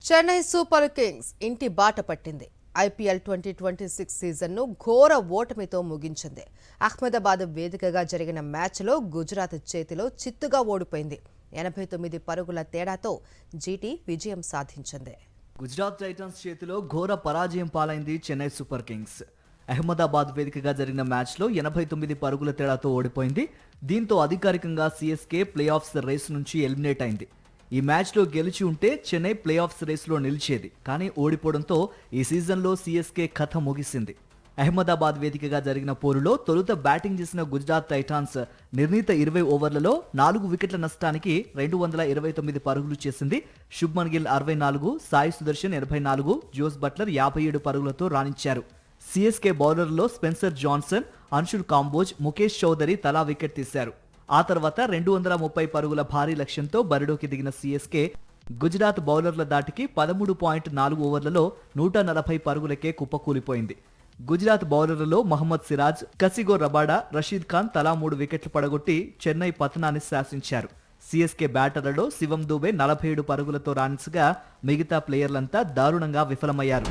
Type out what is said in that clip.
Chennai super Kings ఇంటి బాట పట్టింది. ఐపీఎల్ 2026 సీజన్ను ఘోర ఓటమితో ముగించింది. అహ్మదాబాద్ వేదికగా జరిగిన మ్యాచ్లో గుజరాత్ చేతిలో చిత్తుగా ఓడిపోయింది. 89 పరుగుల తేడాతో జీటీ విజయం సాధించింది. గుజరాత్ టైటన్స్ చేతిలో ఘోర పరాజయం పాలైంది చెన్నై సూపర్ కింగ్స్. అహ్మదాబాద్ వేదికగా జరిగిన మ్యాచ్లో 89 పరుగుల తేడాతో ఓడిపోయింది. దీంతో అధికారికంగా సిఎస్కే ప్లే ఆఫ్స్ రేస్ నుంచి ఎలిమినేట్ అయింది. ఈ మ్యాచ్లో గెలిచి ఉంటే చెన్నై ప్లే ఆఫ్స్ రేస్లో నిలిచేది. కానీ ఓడిపోవడంతో ఈ సీజన్లో సిఎస్కే కథ ముగిసింది. అహ్మదాబాద్ వేదికగా జరిగిన పోరులో తొలుత బ్యాటింగ్ చేసిన గుజరాత్ టైటాన్స్ నిర్ణీత 20 ఓవర్లలో 4 వికెట్ల నష్టానికి 229 పరుగులు చేసింది. శుభ్మన్ గిల్ 64, సాయి సుదర్శన్ 84, జోస్ బట్లర్ 57 పరుగులతో రాణించారు. సిఎస్కే బౌలర్లలో స్పెన్సర్ జాన్సన్, అన్షుల్ కాంబోజ్, ముఖేష్ చౌదరి తలా వికెట్ తీశారు. ఆ తర్వాత 230 పరుగుల భారీ లక్ష్యంతో బరిలోకి దిగిన సిఎస్కే గుజరాత్ బౌలర్ల దాటికి 13.4 ఓవర్లలో 140 పరుగులకే కుప్పకూలిపోయింది. గుజరాత్ బౌలర్లలో మహమ్మద్ సిరాజ్, కసిగో రబాడా, రషీద్ ఖాన్ తలా 3 వికెట్లు పడగొట్టి చెన్నై పతనాన్ని శాసించారు. సిఎస్కే బ్యాటర్లలో శివం దూబే 47 పరుగులతో రాణించగా మిగతా ప్లేయర్లంతా దారుణంగా విఫలమయ్యారు.